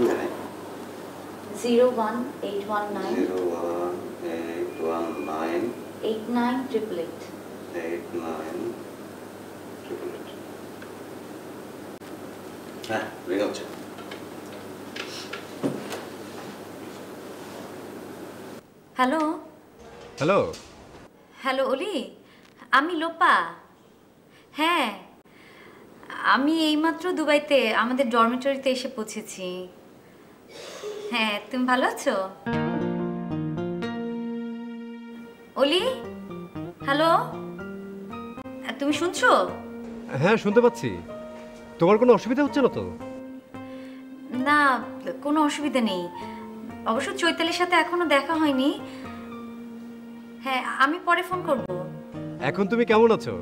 অসুবিধা নেই। 01819 01819 8988 8988। হ্যাঁ, রিং হচ্ছে। হ্যালো হ্যালো হ্যালো অলি, আমি লোপা। হ্যাঁ, আমি এইমাত্র দুবাইতে আমাদের ডরমিটরিতে এসে পৌঁছেছি। হ্যাঁ, তুমি ভালো আছো? অলি, হ্যালো, তুমি শুনছো? হ্যাঁ, শুনতে পাচ্ছি। তোমার কোনো অসুবিধা হচ্ছে না তো? না, কোনো অসুবিধা নেই। অবশ্য চৈতালির সাথে এখনো দেখা হয়নি। হ্যাঁ, আমি পরে ফোন করব। এখন তুমি কেমন আছো?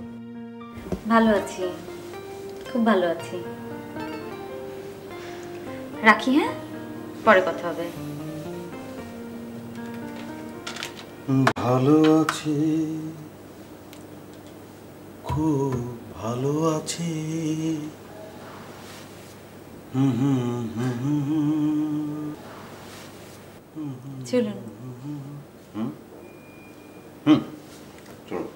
ভালো আছি, খুব ভালো আছি। রাখি, হ্যাঁ, পরে কথা হবে। ভালো আছি, খুব ভালো আছি। চলুন। চলুন।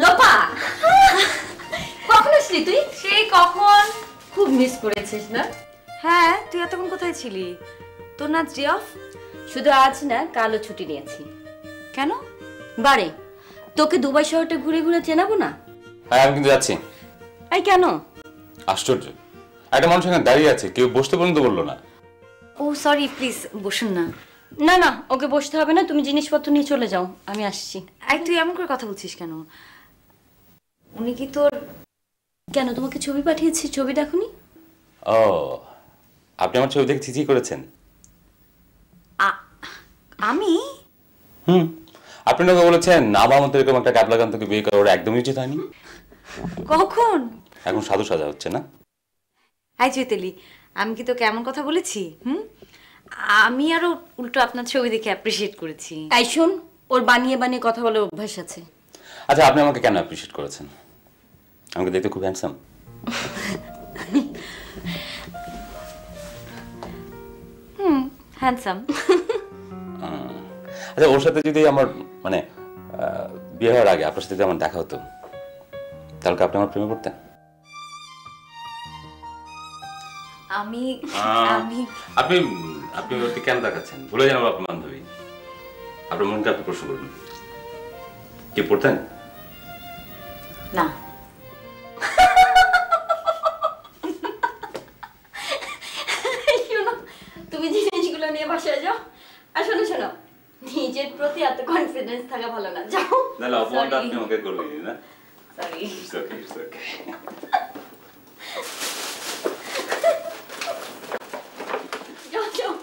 লোপা, কখন আসলি তুই? সেই কখন? খুব মিস করেছিস না? হ্যাঁ, তুই এতক্ষণ কোথায় ছিলি? তোর না ডে অফ? শুধু আজ না, কালও ছুটি নিয়েছি। কেন? বারে, তোকে দুবাই শহরটা ঘুরে ঘুরে চেনাবো না? হ্যাঁ, আমি কিন্তু যাচ্ছি। এই কেন? আশ্চর্য, একটা মানুষ এখানে দাঁড়িয়ে আছে, কেউ বসতে পর্যন্ত বললো না। ও সরি, প্লিজ বসুন না। না না, ওকে বসতে হবে না, তুমি জিনিসপত্র নিয়ে চলে যাও, আমি আসছি। এই তুই এমন করে কথা বলছিস কেন? উনি কি তোর? কেন, তোমাকে ছবি পাঠিয়েছি, ছবি দেখোনি? ও, আপনি আমার ছবি দেখে ছিচি করেছেন? আমি? আপনি ওকে বলেছেন নাবা মতো এরকম একটা ক্যাবলাকান্তকে বিয়ে করা ওর একদমই উচিত হয়নি। কখন? এখন সাধু সাজা হচ্ছে না? হাই চৈতালি, আমি কি তোকে এমন কথা বলেছি? আমি আরো উল্টো আপনার ছবি দেখে অ্যাপ্রিশিয়েট করেছি। এই শোন, ওর বানিয়ে বানিয়ে কথা বলে অভ্যাস আছে। আচ্ছা, আপনি আমাকে কেন অ্যাপ্রিশিয়েট করেছেন? আমাকে দেখতে খুব হ্যান্ডসাম। হ্যান্ডসাম। আচ্ছা, ওর সাথে যদি আমার মানে বিয়ে হওয়ার আগে আপনার সাথে যদি আমার দেখা হতো, তাহলে কি আপনি আমার প্রেমে পড়তেন? আমি আমি আপনি আপনি ওকে কেন দেখাচ্ছেন? ভুলে যান আপনার বান্ধবী। আপনার মনকে আপনি প্রশ্ন করবেন, কে পড়তেন? না। শোনো, তুমি যে জিনিসগুলো নিয়ে বাসায় যাও। আর শোনো শোনো, নিজের প্রতি এত কনফিডেন্স থাকা ভালো না, যাও। না না, অপমানটা আপনি আমাকে করবেন না। Sorry. It's okay, it's okay. যাও যাও।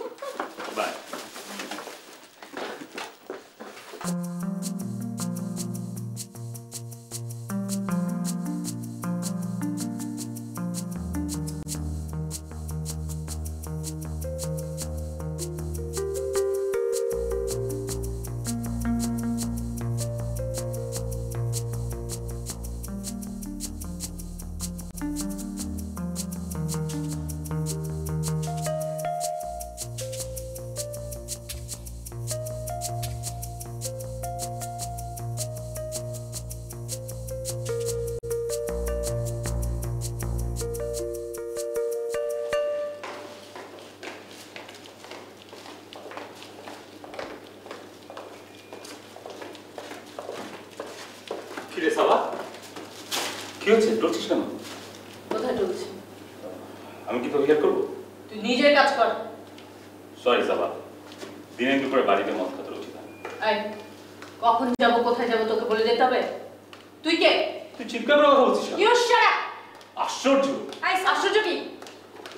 Bye. কিরে সাবা, কি হচ্ছে? ডরছিস কেন? কোথায় চলছে? আমি কি তোকে হেল্প করবো? তুই নিজের কাজ কর। সরি সাবা, দিনে দুপুরে বাড়িতে মদ খাতে উচিত না। এই, কখন যাব কোথায় যাব তোকে বলে যেতে হবে? তুই কে? তুই চিৎকার করে কথা বলছিস কেন? You shut up. আশ্চর্য! আই আশ্চর্য কি?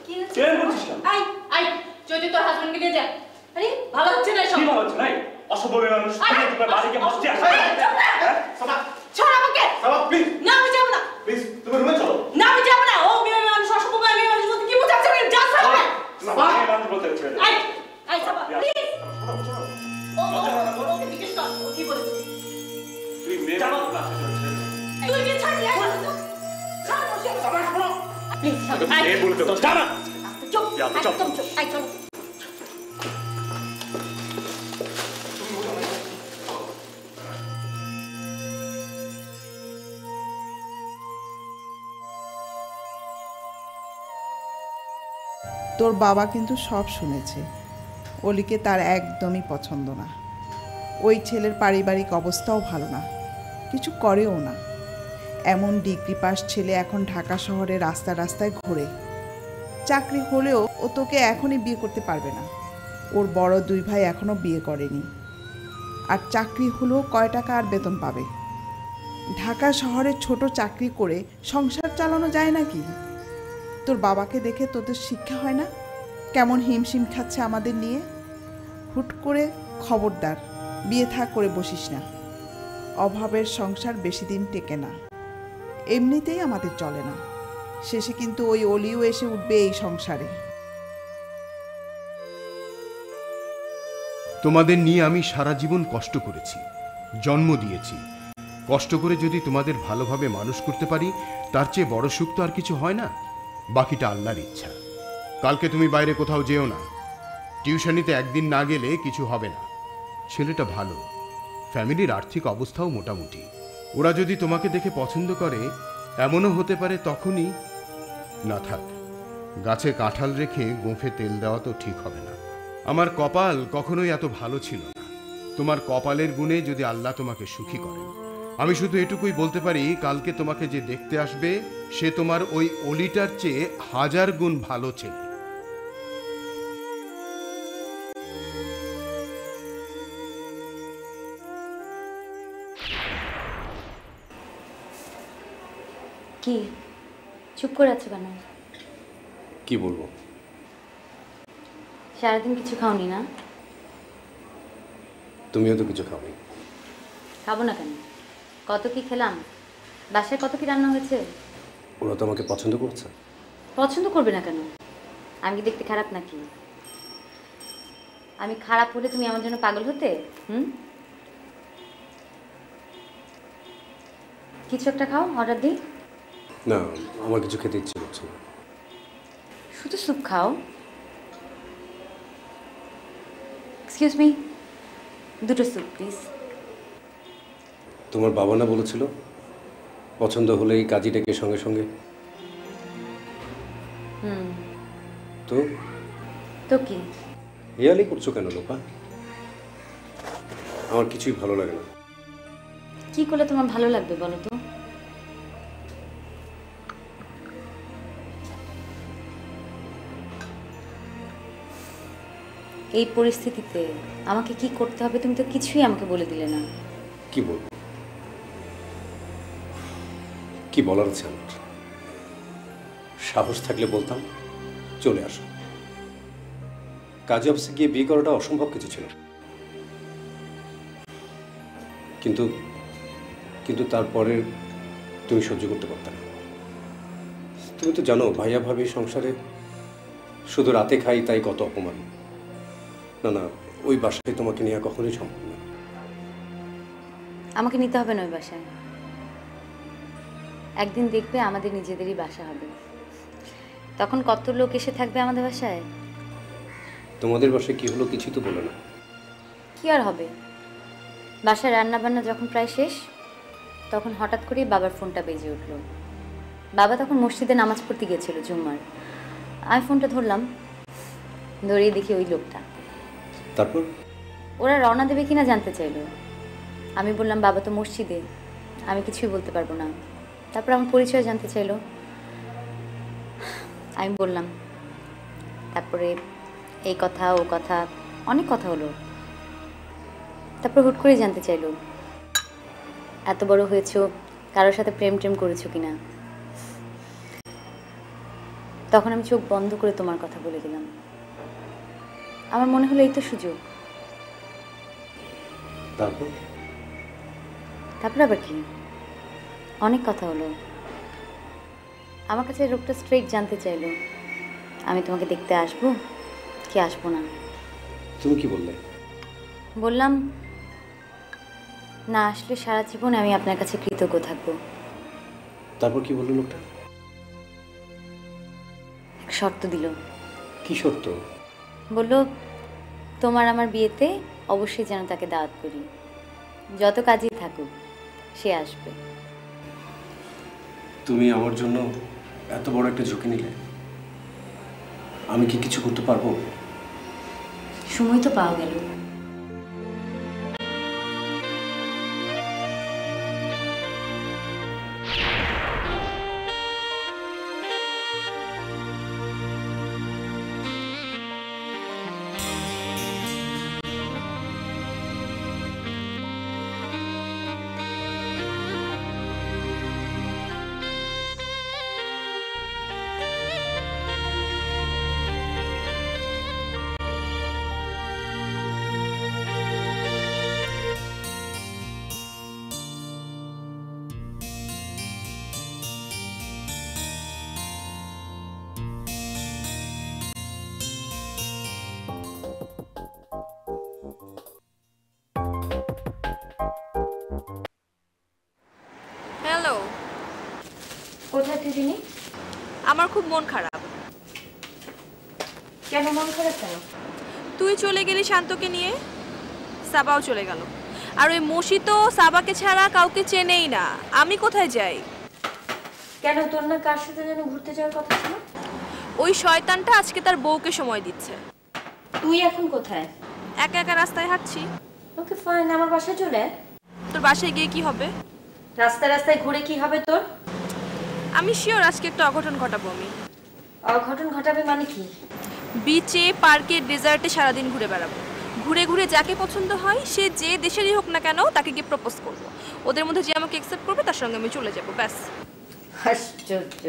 কি হচ্ছে? কেন বলছিস কেন? আই আই চৈতি তোর হাজবেন্ডকে নিয়ে যা। আরে ভালো হচ্ছে না সব। কি ভালো হচ্ছে নাই? অসভ্য মেয়ে মানুষ তোমার বাড়িকে মস্তি আসে। হ্যাঁ সাবা ছাড় আমাকে। সাবা প্লিজ না আমি যাব না। প্লিজ তুমি রুমে চলো। না আমি যাব না। ও মেয়ে মানুষ অসভ্য মেয়ে মানুষ বলতে কি বোঝাচ্ছে? যা সাবা। সাবা মেয়ে মানুষ বলতে হচ্ছে। I I Saba please. ও ওকে জিজ্ঞেস কর ও কি বলেছে। তুই মেয়ে মানুষ ক্লাসে চলছে। তুই কি ছাড়বি? ছাড় বসে সাবা শোনো। প্লিজ আই এই বলতে তো জানা। চুপ চুপ। একদম চুপ। আই চলো। তোর বাবা কিন্তু সব শুনেছে। অলিকে তার একদমই পছন্দ না। ওই ছেলের পারিবারিক অবস্থাও ভালো না, কিছু করেও না। এমন ডিগ্রি পাস ছেলে এখন ঢাকা শহরে রাস্তায় রাস্তায় ঘোরে। চাকরি হলেও ও তোকে এখনই বিয়ে করতে পারবে না। ওর বড় দুই ভাই এখনও বিয়ে করেনি। আর চাকরি হলেও কয় টাকা আর বেতন পাবে? ঢাকা শহরে ছোট চাকরি করে সংসার চালানো যায় নাকি? তোর বাবাকে দেখে তোদের শিক্ষা হয় না? কেমন হিমশিম খাচ্ছে আমাদের নিয়ে। হুট করে খবরদার, বিয়ে থা করে বসিস না। অভাবের সংসার বেশি দিন টেকে না, এমনিতেই আমাদের চলে না। শেষে কিন্তু ওই অলিও এসে উঠবে এই সংসারে। তোমাদের নিয়ে আমি সারা জীবন কষ্ট করেছি, জন্ম দিয়েছি। কষ্ট করে যদি তোমাদের ভালোভাবে মানুষ করতে পারি, তার চেয়ে বড় সুখ তো আর কিছু হয় না। বাকিটা আল্লাহর ইচ্ছা। কালকে তুমি বাইরে কোথাও যেও না। টিউশনিতে একদিন না গেলে কিছু হবে না। ছেলেটা ভালো, ফ্যামিলির আর্থিক অবস্থাও মোটামুটি। ওরা যদি তোমাকে দেখে পছন্দ করে, এমনও হতে পারে তখনই। না থাক, গাছে কাঁঠাল রেখে গোঁফে তেল দেওয়া তো ঠিক হবে না। আমার কপাল কখনোই এত ভালো ছিল না। তোমার কপালের গুণে যদি আল্লাহ তোমাকে সুখী করেন। আমি শুধু এটুকুই বলতে পারি, কালকে তোমাকে যে দেখতে আসবে সে তোমার ওই অলিটার চেয়ে 1000 গুণ ভালো ছেলে। কি চুপ করে আছো কেন? কি বলবো? সারাদিন কিছু খাওনি না? তুমিও তো কিছু খাওনি। খাবো না কেন? কত কি খেলাম, বাসায় কত কি রান্না হয়েছে। ওরা তো আমাকে পছন্দ করছে। পছন্দ করবে না কেন? আমি কি দেখতে খারাপ নাকি? আমি খারাপ হলে তুমি আমার জন্য পাগল হতে? কিছু একটা খাও, অর্ডার দিই। না, আমার কিছু খেতে ইচ্ছে করছে না। শুধু স্যুপ খাও। এক্সকিউজ মি, দুটো স্যুপ প্লিজ। তোমার বাবা না বলেছিল পছন্দ হলেই কাজী ডেকে সঙ্গে সঙ্গে? তো তো কি হেয়ালি করছো কেন লোপা? আমার কিছুই ভালো লাগে না। কি করলে তোমার ভালো লাগবে বলো তো? এই পরিস্থিতিতে আমাকে কি করতে হবে তুমি তো কিছুই আমাকে বলে দিলে না। কি বলবো? কি বলার আছে আমার? সাহস থাকলে বলতাম চলে আসো। কাজে অফিসে গিয়ে বিয়ে করাটা অসম্ভব কিছু ছিল, কিন্তু কিন্তু তারপরে তুমি সহ্য করতে পারতে না। তুমি তো জানো ভাইয়া ভাবি সংসারে শুধু রাতে খাই তাই কত অপমান। না না, ওই বাসায় তোমাকে নেওয়া কখনোই সম্ভব না। আমাকে নিতে হবে না ওই বাসায়। একদিন দেখবে আমাদের নিজেদেরই বাসা হবে, তখন কত লোক এসে থাকবে আমাদের বাসায়। তোমাদের বাসায় কি হলো কিছু তো বলে না। কি আর হবে, বাসায় রান্না বান্না যখন প্রায় শেষ তখন হঠাৎ করেই বাবার ফোনটা বেজে উঠলো। বাবা তখন মসজিদে নামাজ পড়তে গিয়েছিল জুম্মার। আমি ফোনটা ধরলাম, ধরিয়ে দেখি ওই লোকটা। তারপর ওরা রওনা দেবে কিনা জানতে চাইলো। আমি বললাম বাবা তো মসজিদে, আমি কিছুই বলতে পারবো না। তারপর আমার পরিচয় জানতে চাইলো, আমি বললাম। তারপরে এই কথা ও কথা, অনেক কথা হলো। তারপর হুট করে জানতে চাইলো এত বড় হয়েছো, কারোর সাথে প্রেম টেম করেছো কিনা। তখন আমি চোখ বন্ধ করে তোমার কথা বলে দিলাম। আমার মনে হলো এই তো সুযোগ। তারপর তারপর আবার কি, অনেক কথা হলো। আমার কাছে লোকটা স্ট্রেট জানতে চাইলো আমি তোমাকে দেখতে আসবো কি আসবো না। তুমি কি বললে? বললাম না আসলে সারা জীবন আমি আপনার কাছে কৃতজ্ঞ থাকবো। তারপর কি বললো লোকটা? এক শর্ত দিল। কি শর্ত? বলল তোমার আমার বিয়েতে অবশ্যই যেন তাকে দাওয়াত করি, যত কাজই থাকুক সে আসবে। তুমি আমার জন্য এত বড় একটা ঝুঁকি নিলে, আমি কি কিছু করতে পারবো? সময় তো পাওয়া গেল। হ্যালো, কোথায় দিদিনি? আমার খুব মন খারাপ। কেন মন খারাপ কেন? তুই চলে গেলি শান্তকে নিয়ে, সাবাও চলে গেল, আর ওই মসি তো সাবাকে ছাড়া কাউকে চেনেই না। আমি কোথায় যাই? কেন তোর না কার সাথে যেন ঘুরতে যাওয়ার কথা ছিল? ওই শয়তানটা আজকে তার বউকে সময় দিচ্ছে। তুই এখন কোথায়? একা একা রাস্তায় হাঁটছি। ওকে ফাইন, আমার বাসায় চলে আয়। তোর বাসায় গিয়ে কি হবে? রাস্তায় রাস্তায় ঘুরে কি হবে তোর? আমি শিওর আজকে একটা অঘটন ঘটাবো আমি। অঘটন ঘটাবে মানে কি? বিচে, পার্কে, ডেজার্টে সারাদিন ঘুরে বেড়াবো। ঘুরে ঘুরে যাকে পছন্দ হয় সে যে দেশেরই হোক না কেন তাকে গিয়ে প্রপোজ করবো। ওদের মধ্যে যে আমাকে অ্যাকসেপ্ট করবে তার সঙ্গে আমি চলে যাবো, ব্যাস। আশ্চর্য।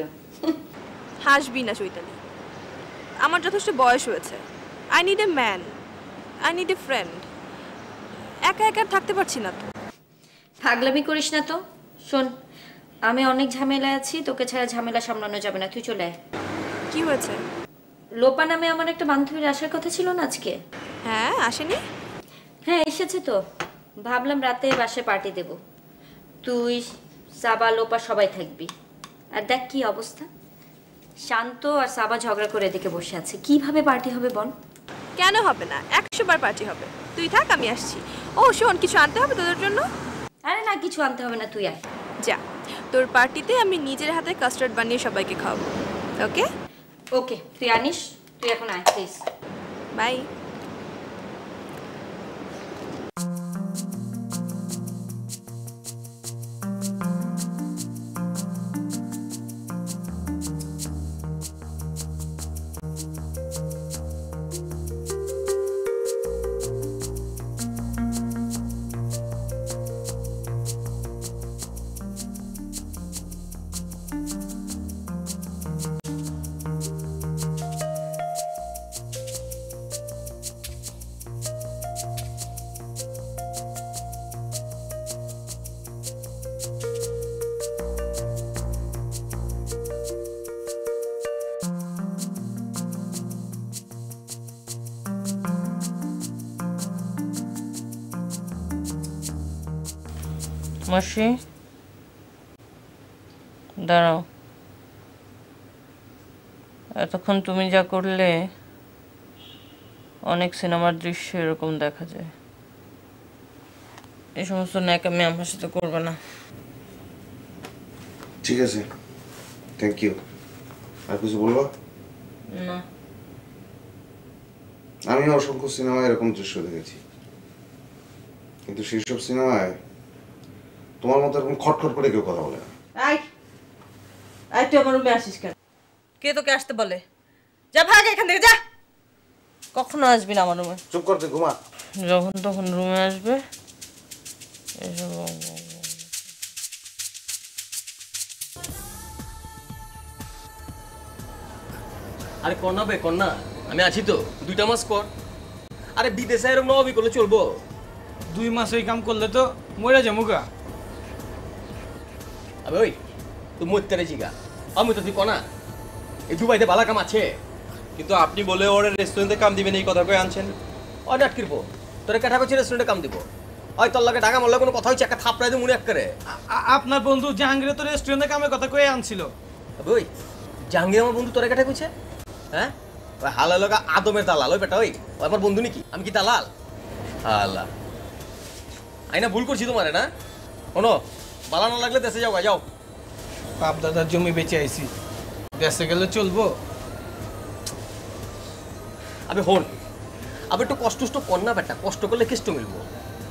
হাসবি না চৈতালি, আমার যথেষ্ট বয়স হয়েছে। I need a man, I need a friend. একা একা থাকতে পারছি না তো। পাগলামি করিস না তো। শোন, আমি অনেক ঝামেলায় আছি, তোকে ছাড়া ঝামেলা সামলানো যাবে না, তুই চলে আয়। কি হয়েছে? লোপা নামে আমার একটা বান্ধবীর আসার কথা ছিল না আজকে? হ্যাঁ, আসেনি? হ্যাঁ এসেছে তো। ভাবলাম রাতে বাসায় পার্টি দেব, তুই, সাবা, লোপা সবাই থাকবি। আর দেখ কি অবস্থা, শান্ত আর সাবা ঝগড়া করে এদিকে বসে আছে। কিভাবে পার্টি হবে বল? কেন হবে না, 100 বার পার্টি হবে। তুই থাক, আমি আসছি। ও শোন, কিছু আনতে হবে তোদের জন্য? আরে না, কিছু আনতে হবে না, তুই আয়। যা, তোর পার্টিতে আমি নিজের হাতে কাস্টার্ড বানিয়ে সবাইকে খাওয়াবো। ওকে ওকে, তুই আনিস, তুই এখন আয় প্লিজ। বাই। মাসি দাঁড়াও, এতক্ষণ তুমি যা করলে অনেক সিনেমার দৃশ্য এরকম দেখা যায়। এই সমস্ত ন্যাকামি আমার সাথে করবে না। ঠিক আছে, থ্যাংক ইউ। আর কিছু বলবো? না, আমি অসংখ্য সিনেমায় এরকম দৃশ্য দেখেছি, কিন্তু সেসব সিনেমায় তোমার মতো এরকম খটখট করে কেউ কথা বলে না। আই আই, তুই আমার রুমে আসিস কেন? কে তোকে আসতে বলে? যা ভাগ এখান থেকে, যা। কখনো আসবি না আমার রুমে। চুপ করতে, ঘুমা। যখন তখন রুমে আসবে এসব। আরে কন্যা বে কন্যা, আমি আছি তো, 2টা মাস কর। আরে বিদেশে এরকম নবী করলে চলবো? 2 মাস ওই কাম করলে তো মরে যাবো গা। আবে ওই তুই মরতে জিগা, আমি তো তুই কনা এই দুবাইতে ভালো কাম আছে। কিন্তু আপনি বলে ওর রেস্টুরেন্টে কাম দিবেন এই কথা কয়ে আনছেন। অর্ডার কিরবো তোরে কাঠা করছি রেস্টুরেন্টে কাম দিব। ওই তোর লাগে ঢাকা মরলে কোনো কথা হচ্ছে একটা থাপড়াই দিয়ে মনে এক করে। আপনার বন্ধু জাহাঙ্গীর তো রেস্টুরেন্টে কামের কথা কয়ে আনছিল। ওই জাহাঙ্গীর আমার বন্ধু তোরে কাঠা করছে? হ্যাঁ ওই হালা লগা আদমের দালাল ওই বেটা। ওই আমার বন্ধু নাকি? আমি কি দালাল? আল্লাহ আইনা ভুল করছি তোমারে না। শোনো বালা না লাগলে দেশে যাও, যাও। বাপ দাদার জমি বেঁচে আইছি, দেশে গেলে চলবো? আবে হন আবে একটু কষ্ট কর না বেটা, কষ্ট করলে কেষ্ট মিলবো।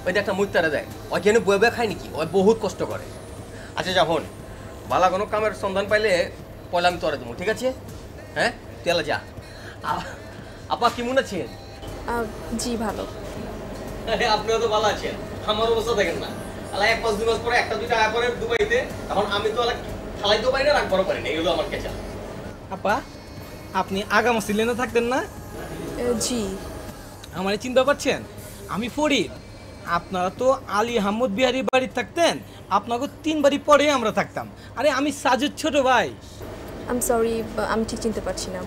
ওই একটা মুইতারা দেয় ওই কেন বয়ে বয়ে খায় নাকি? ওই বহুত কষ্ট করে। আচ্ছা যা হন, বালা কোনো কামের সন্ধান পাইলে পয়লা আমি তোরা দেবো, ঠিক আছে? হ্যাঁ তুই এলা যা। আপা কেমন আছেন? জি ভালো। আপনিও তো ভালো আছেন, আমার অবস্থা দেখেন না। আলা 1 মাস 2 মাস পরে একটা দুইটা আয়া করে দুবাইতে, এখন আমি তো আলা খালাইতেও পারি না, রাখবারও পারি না। এগুলো আমার কেচা। আপা আপনি আগাম সিলেনে থাকতেন না? জি। আমার চিন্তা করছেন আমি ফরিদ, আপনারা তো আলী আহমদ বিহারি বাড়ি থাকতেন, আপনাকে 3 বাড়ি পরে আমরা থাকতাম। আরে আমি সাজুদ ছোট ভাই। আই এম সরি, আমি ঠিক চিনতে পারছি না।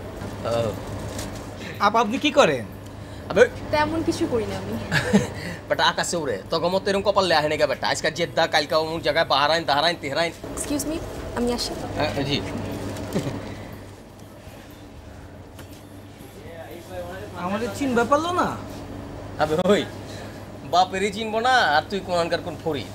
আপনি কি করেন? আবে তেমন কিছু করি না আমি। বেটা আকাশে উড়ে তোর মতো এরকম কপাল লেখে নাকি বেটা? আজকাল জেদ্দা, কালকা অমুক জায়গায় বাহারাইন তাহারাইন তেহরাইন। এক্সকিউজ মি, আমি আসি। জি। আমাদের চিনতে পারলো না? আবে ওই বাপেরই চিনবো না আর তুই কোনকার কোন ফরিদ?